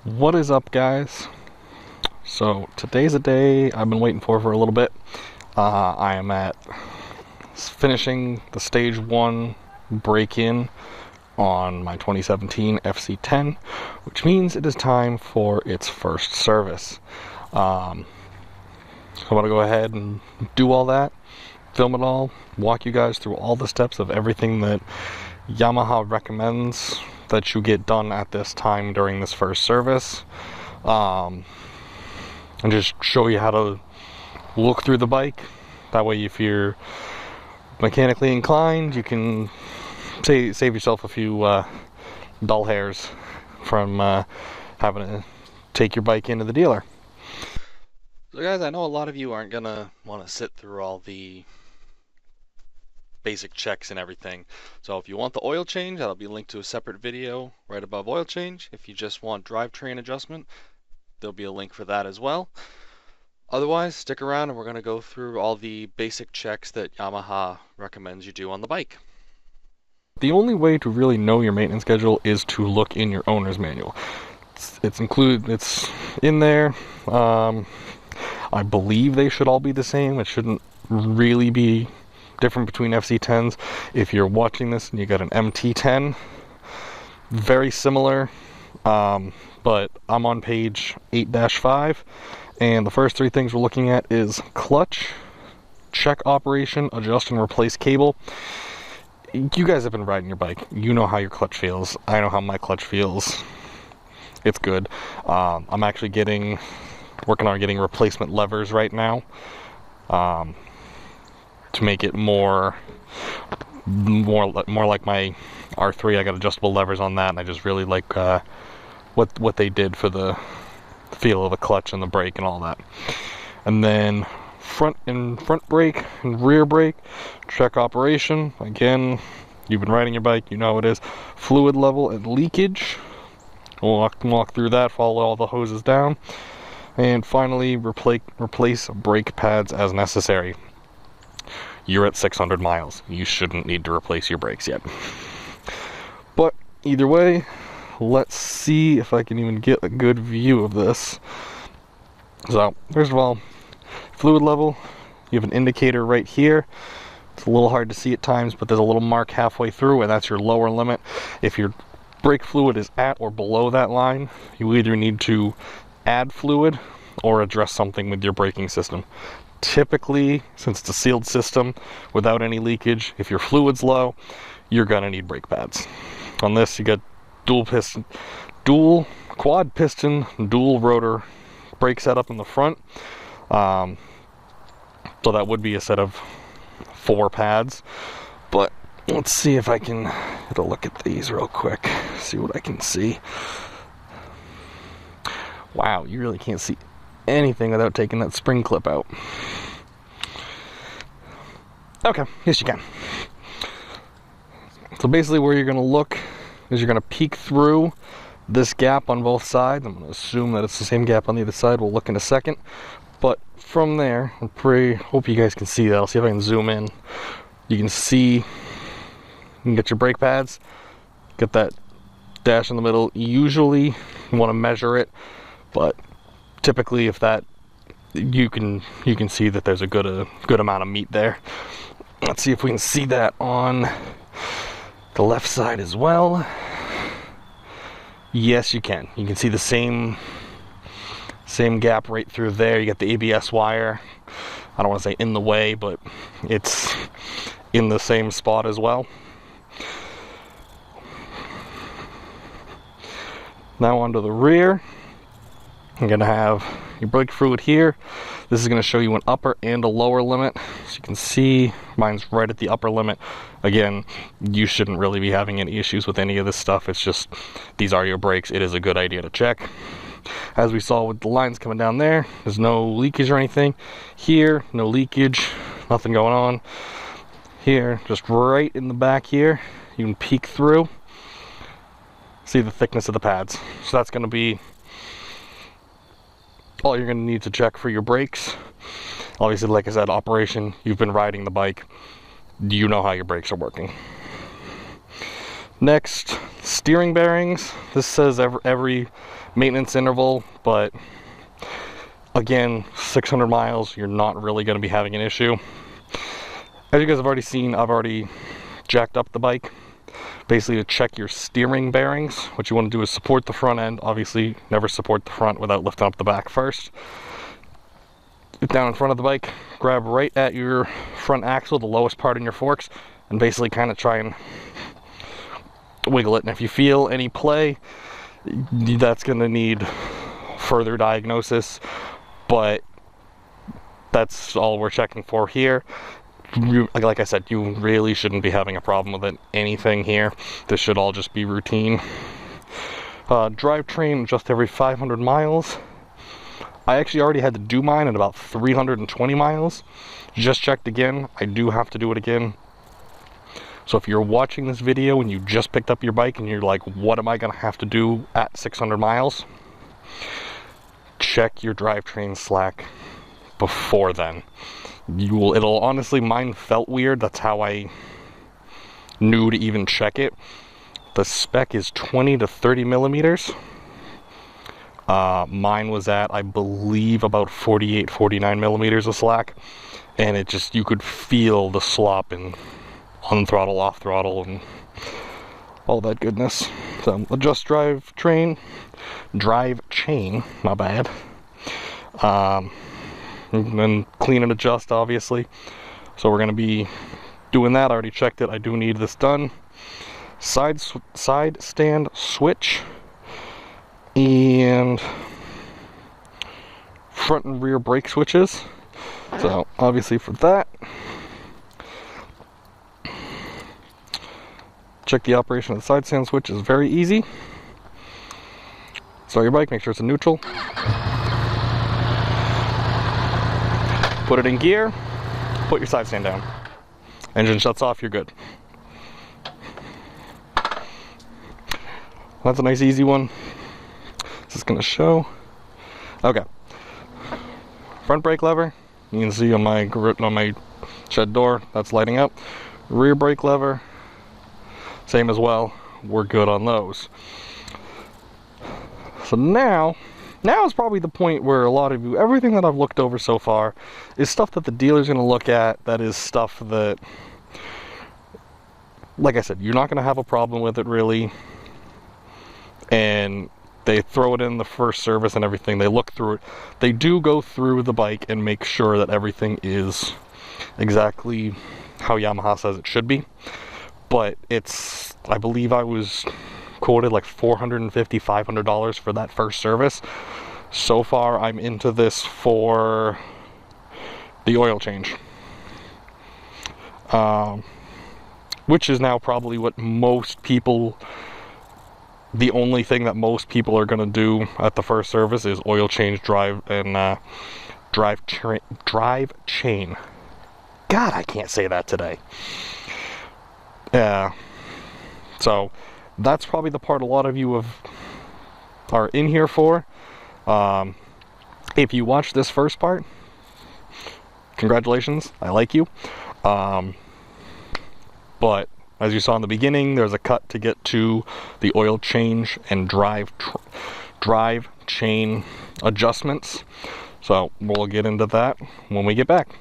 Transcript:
What is up, guys? So today's a day I've been waiting for a little bit. I am at finishing the stage 1 break-in on my 2017 FC10, which means it is time for its first service. I'm going to go ahead and do all that, film it all, walk you guys through all the steps of everything that Yamaha recommends that you get done at this time during this first service, and just show you how to look through the bike. That way, if you're mechanically inclined, you can save yourself a few dull hairs from having to take your bike into the dealer. So guys, I know a lot of you aren't gonna want to sit through all the basic checks and everything. So if you want the oil change, that'll be linked to a separate video right above oil change. If you just want drivetrain adjustment, there'll be a link for that as well. Otherwise, stick around and we're going to go through all the basic checks that Yamaha recommends you do on the bike. The only way to really know your maintenance schedule is to look in your owner's manual. It's in there. I believe they should all be the same. It shouldn't really be different between FC10s. If you're watching this and you got an MT10, very similar, but I'm on page 8-5, and the first 3 things we're looking at is clutch, check operation, adjust and replace cable. You guys have been riding your bike. You know how your clutch feels. I know how my clutch feels. It's good. I'm actually working on getting replacement levers right now, to make it more like my R3. I got adjustable levers on that, and I just really like what they did for the feel of the clutch and the brake and all that. And then front brake and rear brake, check operation. Again, you've been riding your bike, you know how it is. Fluid level and leakage. We'll walk through that, follow all the hoses down. And finally, replace brake pads as necessary. You're at 600 miles. You shouldn't need to replace your brakes yet. But either way, let's see if I can even get a good view of this. So, first of all, fluid level. You have an indicator right here. It's a little hard to see at times, but there's a little mark halfway through, and that's your lower limit. If your brake fluid is at or below that line, you either need to add fluid or address something with your braking system. Typically, since it's a sealed system without any leakage, if your fluid's low, you're gonna need brake pads. On this, you got quad piston, dual rotor brake setup in the front. So that would be a set of 4 pads. But let's see if I can get a look at these real quick, see what I can see. Wow, you really can't see anything without taking that spring clip out. Okay, yes you can. So basically where you're going to look is you're going to peek through this gap on both sides. I'm going to assume that it's the same gap on the other side. We'll look in a second. But from there, hope you guys can see that. I'll see if I can zoom in. You can see, you can get your brake pads, get that dash in the middle. Usually you want to measure it, but typically if that, you can see that there's a good amount of meat there. Let's see if we can see that on the left side as well. Yes, you can. You can see the same gap right through there. You got the ABS wire. I don't want to say in the way, but it's in the same spot as well. Now onto the rear. I'm going to have your brake fluid here. This is going to show you an upper and a lower limit. So you can see mine's right at the upper limit. Again, you shouldn't really be having any issues with any of this stuff. It's just, these are your brakes. It is a good idea to check. As we saw with the lines coming down there, there's no leakage or anything. Here, no leakage, nothing going on. Here, just right in the back here, you can peek through, see the thickness of the pads. So that's going to be all you're going to need to check for your brakes. Obviously, like I said, operation, you've been riding the bike, you know how your brakes are working. Next, steering bearings. This says every maintenance interval, but again, 600 miles, you're not really going to be having an issue. As you guys have already seen, I've already jacked up the bike. Basically, to check your steering bearings, what you want to do is support the front end. Obviously, never support the front without lifting up the back first. Get down in front of the bike, grab right at your front axle, the lowest part in your forks, and basically kind of try and wiggle it. And if you feel any play, that's going to need further diagnosis, but that's all we're checking for here. Like I said, you really shouldn't be having a problem with anything here. This should all just be routine. Drivetrain just every 500 miles. I actually already had to do mine at about 320 miles. Just checked again. I do have to do it again. So if you're watching this video and you just picked up your bike and you're like, what am I going to have to do at 600 miles? Check your drivetrain slack before then. It'll honestly, mine felt weird. That's how I knew to even check it. The spec is 20 to 30 millimeters. Mine was at, I believe, about 48, 49 millimeters of slack. And it just, you could feel the slop and on throttle, off throttle, and all that goodness. So, adjust drive chain, my bad. And then clean and adjust, obviously. So we're going to be doing that. I already checked it. I do need this done. Side stand switch and front and rear brake switches. So obviously for that, check the operation of the side stand switch is very easy. Start your bike, make sure it's in neutral. Put it in gear, put your side stand down. Engine shuts off, you're good. That's a nice easy one. This is gonna show. Okay. Front brake lever, you can see on my shed door, that's lighting up. Rear brake lever, same as well. We're good on those. So now is probably the point where a lot of you, everything that I've looked over so far is stuff that the dealer's going to look at, that is stuff that, like I said, you're not going to have a problem with it really. And they throw it in the first service and everything. They look through it. They do go through the bike and make sure that everything is exactly how Yamaha says it should be. But it's, I believe I was quoted like $450, $500 for that first service. So far I'm into this for the oil change, which is now probably what most people, the only thing that most people are going to do at the first service is oil change, drive chain. God, I can't say that today. Yeah, so that's probably the part a lot of you are in here for. If you watch this first part, congratulations, I like you. But as you saw in the beginning, there's a cut to get to the oil change and drive chain adjustments. So we'll get into that when we get back.